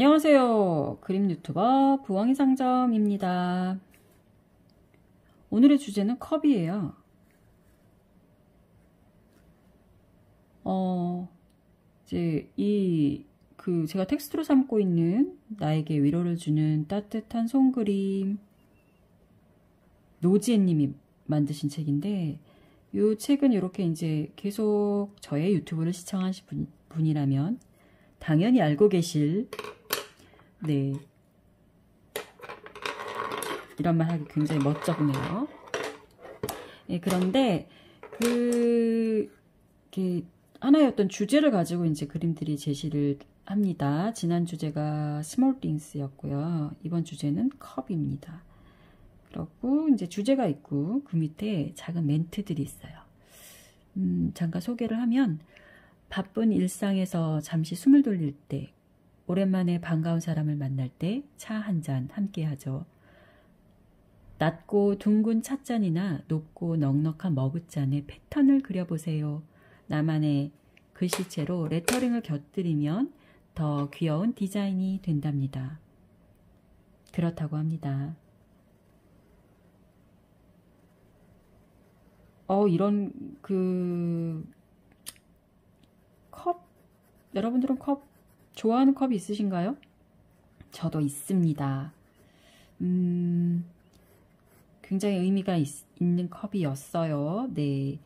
안녕하세요. 그림 유튜버 부엉이 상점입니다. 오늘의 주제는 컵이에요. 이제 제가 텍스트로 삼고 있는 나에게 위로를 주는 따뜻한 손그림 노지혜님이 만드신 책인데, 이 책은 이렇게 이제 계속 저의 유튜브를 시청하신 분이라면 당연히 알고 계실, 네, 이런 말 하기 굉장히 멋져 보네요. 네, 그런데 하나의 어떤 주제를 가지고 이제 그림들이 제시를 합니다. 지난 주제가 스몰 띵스였고요. 이번 주제는 컵입니다. 그렇고 이제 주제가 있고 그 밑에 작은 멘트들이 있어요. 잠깐 소개를 하면, 바쁜 일상에서 잠시 숨을 돌릴 때, 오랜만에 반가운 사람을 만날 때 차 한 잔 함께 하죠. 낮고 둥근 찻잔이나 높고 넉넉한 머그잔에 패턴을 그려보세요. 나만의 글씨체로 레터링을 곁들이면 더 귀여운 디자인이 된답니다. 그렇다고 합니다. 이런 컵, 여러분들은 컵 좋아하는 컵이 있으신가요? 저도 있습니다. 굉장히 의미가 있는 컵이었어요. 네,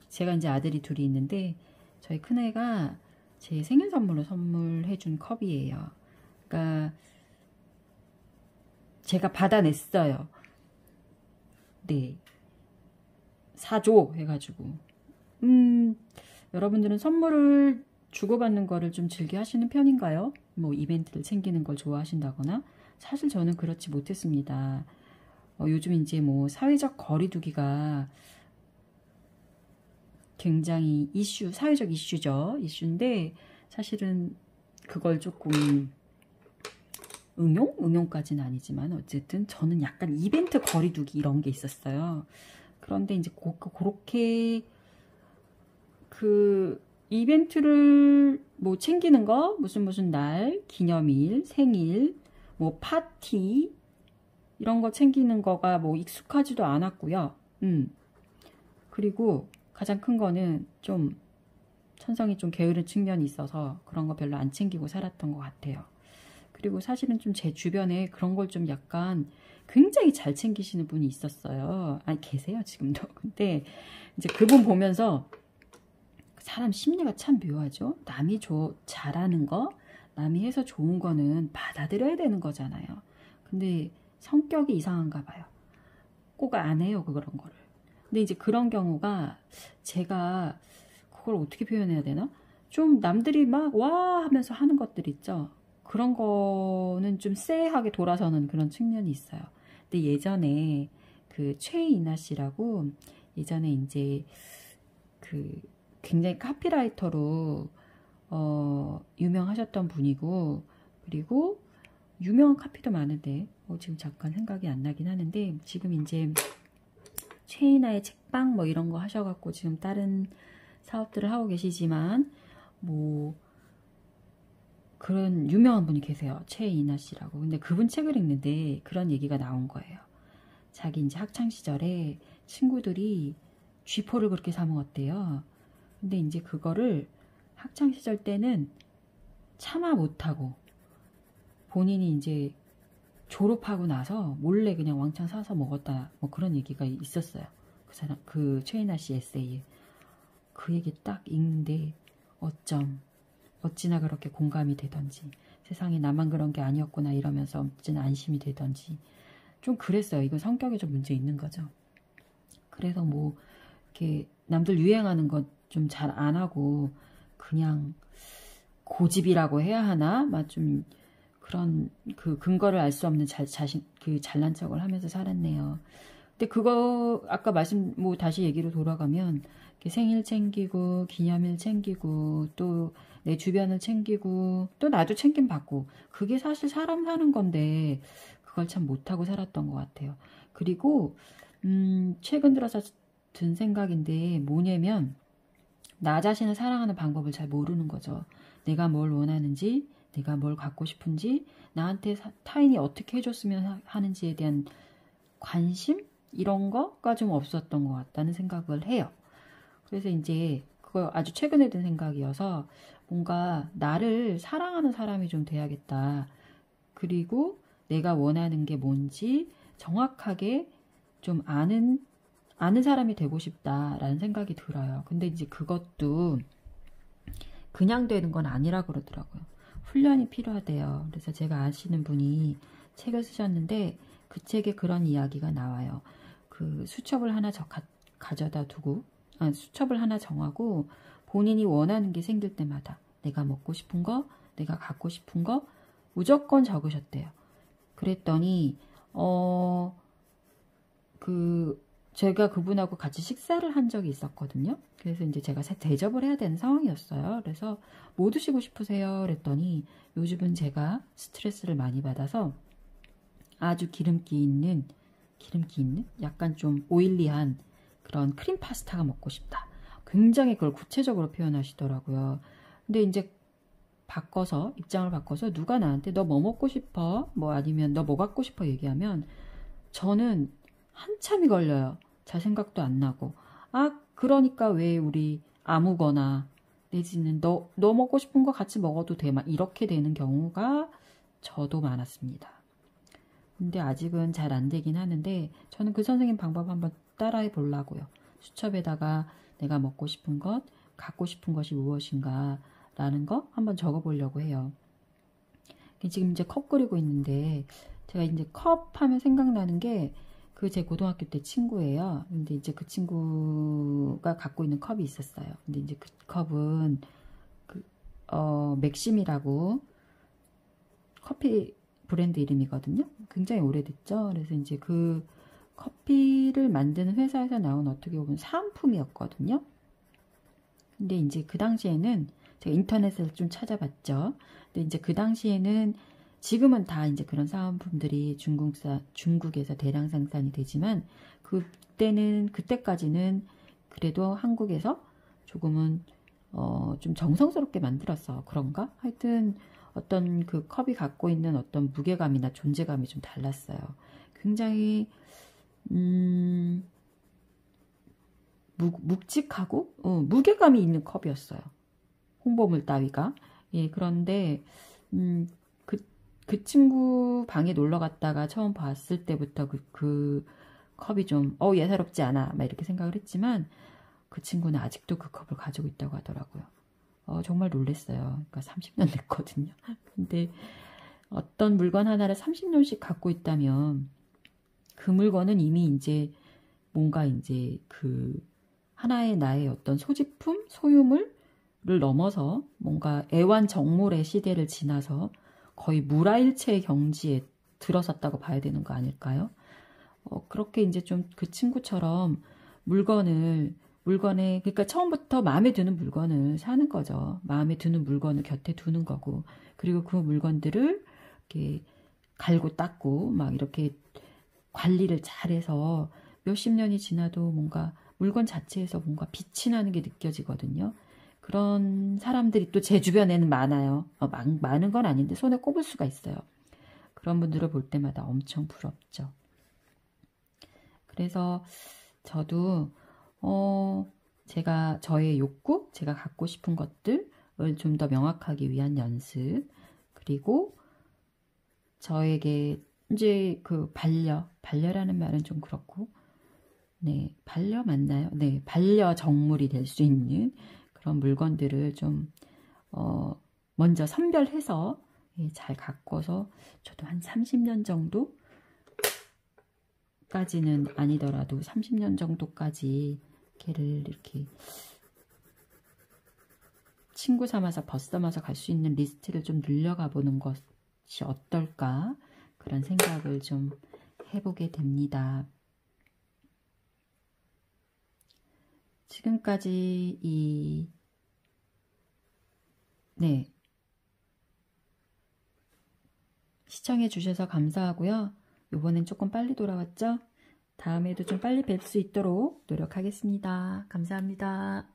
제가 이제 아들이 둘이 있는데, 저희 큰애가 제 생일 선물로 선물해준 컵이에요. 그러니까 제가 받아냈어요. 네, 사줘 해가지고. 여러분들은 선물을 주고받는 거를 좀 즐겨 하시는 편인가요? 뭐 이벤트를 챙기는 걸 좋아하신다거나. 사실 저는 그렇지 못했습니다. 요즘 이제 뭐 사회적 거리두기가 굉장히 사회적 이슈인데, 사실은 그걸 조금 응용까지는 아니지만 어쨌든 저는 약간 이벤트 거리두기 이런 게 있었어요. 그런데 이제 그렇게 이벤트를 뭐 챙기는 거, 무슨 날, 기념일, 생일, 뭐 파티 이런 거 챙기는 거가 뭐 익숙하지도 않았고요. 그리고 가장 큰 거는 좀 천성이 좀 게으른 측면이 있어서 그런 거 별로 안 챙기고 살았던 것 같아요. 그리고 사실은 좀 제 주변에 그런 걸 좀 약간 굉장히 잘 챙기시는 분이 있었어요. 아니, 계세요 지금도. 근데 이제 그분 보면서 사람 심리가 참 묘하죠. 남이 잘하는 거, 남이 해서 좋은 거는 받아들여야 되는 거잖아요. 근데 성격이 이상한가 봐요. 꼭 안 해요, 그런 거를. 근데 이제 그런 경우가, 제가 그걸 어떻게 표현해야 되나? 좀 남들이 막 와 하면서 하는 것들 있죠. 그런 거는 좀 쎄하게 돌아서는 그런 측면이 있어요. 근데 예전에 최이나 씨라고, 예전에 이제 굉장히 카피라이터로 유명하셨던 분이고, 그리고 유명한 카피도 많은데 지금 잠깐 생각이 안 나긴 하는데, 지금 이제 최이나의 책방 뭐 이런 거 하셔갖고 지금 다른 사업들을 하고 계시지만, 뭐 그런 유명한 분이 계세요. 최이나 씨라고. 근데 그분 책을 읽는데 그런 얘기가 나온 거예요. 자기 이제 학창 시절에 친구들이 쥐포를 그렇게 사 먹었대요. 근데 이제 그거를 학창 시절 때는 참아 못하고, 본인이 이제 졸업하고 나서 몰래 그냥 왕창 사서 먹었다, 뭐 그런 얘기가 있었어요. 최이나 씨 에세이에. 그 얘기 딱 읽는데 어찌나 그렇게 공감이 되던지, 세상에 나만 그런 게 아니었구나 이러면서 어찌나 안심이 되던지 좀 그랬어요. 이거 성격에 좀 문제 있는 거죠. 그래서 뭐 이렇게 남들 유행하는 거 좀 잘 안 하고 그냥 고집이라고 해야 하나? 막 좀 그런 근거를 알 수 없는 잘난 척을 하면서 살았네요. 근데 그거 아까 다시 얘기로 돌아가면, 생일 챙기고 기념일 챙기고 또 내 주변을 챙기고 또 나도 챙김 받고, 그게 사실 사람 사는 건데 그걸 참 못하고 살았던 것 같아요. 그리고 최근 들어서 든 생각인데 뭐냐면, 나 자신을 사랑하는 방법을 잘 모르는 거죠. 내가 뭘 원하는지, 내가 뭘 갖고 싶은지, 나한테 타인이 어떻게 해줬으면 하는지에 대한 관심? 이런 거가 좀 없었던 것 같다는 생각을 해요. 그래서 이제 그거 아주 최근에 든 생각이어서 뭔가 나를 사랑하는 사람이 좀 돼야겠다. 그리고 내가 원하는 게 뭔지 정확하게 좀 아는 사람이 되고 싶다라는 생각이 들어요. 근데 이제 그것도 그냥 되는 건 아니라 그러더라고요. 훈련이 필요하대요. 그래서 제가 아시는 분이 책을 쓰셨는데 그 책에 그런 이야기가 나와요. 그 수첩을 하나 가져다 두고 수첩을 하나 정하고 본인이 원하는 게 생길 때마다 내가 먹고 싶은 거, 내가 갖고 싶은 거 무조건 적으셨대요. 그랬더니 제가 그분하고 같이 식사를 한 적이 있었거든요. 그래서 이제 제가 대접을 해야 되는 상황이었어요. 그래서 뭐 드시고 싶으세요? 그랬더니 요즘은 제가 스트레스를 많이 받아서 아주 기름기 있는 약간 좀 오일리한 그런 크림 파스타가 먹고 싶다. 굉장히 그걸 구체적으로 표현하시더라고요. 근데 이제 입장을 바꿔서 누가 나한테 너 뭐 먹고 싶어? 뭐 아니면 너 뭐 갖고 싶어? 얘기하면 저는 한참이 걸려요. 잘 생각도 안 나고. 그러니까 왜 우리 아무거나 내지는 너 먹고 싶은 거 같이 먹어도 돼. 막 이렇게 되는 경우가 저도 많았습니다. 근데 아직은 잘 안 되긴 하는데 저는 그 선생님 방법 한번 따라해 보려고요. 수첩에다가 내가 먹고 싶은 것, 갖고 싶은 것이 무엇인가 라는 거 한번 적어 보려고 해요. 지금 이제 컵 끓이고 있는데 제가 이제 컵 하면 생각나는 게 그 제 고등학교 때 친구예요. 근데 이제 그 친구가 갖고 있는 컵이 있었어요. 근데 이제 그 컵은 맥심이라고 커피 브랜드 이름이거든요. 굉장히 오래됐죠. 그래서 이제 그 커피를 만드는 회사에서 나온 어떻게 보면 사은품이었거든요. 근데 이제 그 당시에는 제가 인터넷을 좀 찾아봤죠. 근데 이제 그 당시에는 지금은 다 이제 그런 사은품들이 중국에서 대량 생산이 되지만 그때까지는 그래도 한국에서 조금은 좀 정성스럽게 만들었어. 그런가? 하여튼 어떤 그 컵이 갖고 있는 어떤 무게감이나 존재감이 좀 달랐어요. 굉장히 묵직하고 무게감이 있는 컵이었어요. 홍보물 따위가. 예, 그런데 그 친구 방에 놀러 갔다가 처음 봤을 때부터 그 컵이 좀 예사롭지 않아 막 이렇게 생각을 했지만 그 친구는 아직도 그 컵을 가지고 있다고 하더라고요. 정말 놀랐어요. 그러니까 30년 됐거든요. 근데 어떤 물건 하나를 30년씩 갖고 있다면 그 물건은 이미 이제 뭔가 이제 그 하나의 나의 어떤 소지품, 소유물을 넘어서 뭔가 애완정물의 시대를 지나서 거의 물화일체의 경지에 들어섰다고 봐야 되는 거 아닐까요? 그렇게 이제 좀 그 친구처럼 물건에 그러니까 처음부터 마음에 드는 물건을 사는 거죠. 마음에 드는 물건을 곁에 두는 거고, 그리고 그 물건들을 이렇게 갈고 닦고 막 이렇게 관리를 잘해서 몇십 년이 지나도 뭔가 물건 자체에서 뭔가 빛이 나는 게 느껴지거든요. 그런 사람들이 또 제 주변에는 많아요. 많은 건 아닌데 손에 꼽을 수가 있어요. 그런 분들을 볼 때마다 엄청 부럽죠. 그래서 저도 제가 저의 욕구, 제가 갖고 싶은 것들을 좀 더 명확하기 위한 연습, 그리고 저에게 이제 그 반려라는 말은 좀 그렇고, 네, 반려 맞나요? 네, 반려정물이 될 수 있는 그런 물건들을 좀 먼저 선별해서 잘 가꿔서 저도 한 30년 정도까지는 아니더라도 30년 정도까지 걔를 이렇게 친구 삼아서 벗삼아서 갈 수 있는 리스트를 좀 늘려가 보는 것이 어떨까, 그런 생각을 좀 해보게 됩니다. 지금까지 시청해 주셔서 감사하고요. 이번엔 조금 빨리 돌아왔죠? 다음에도 좀 빨리 뵐 수 있도록 노력하겠습니다. 감사합니다.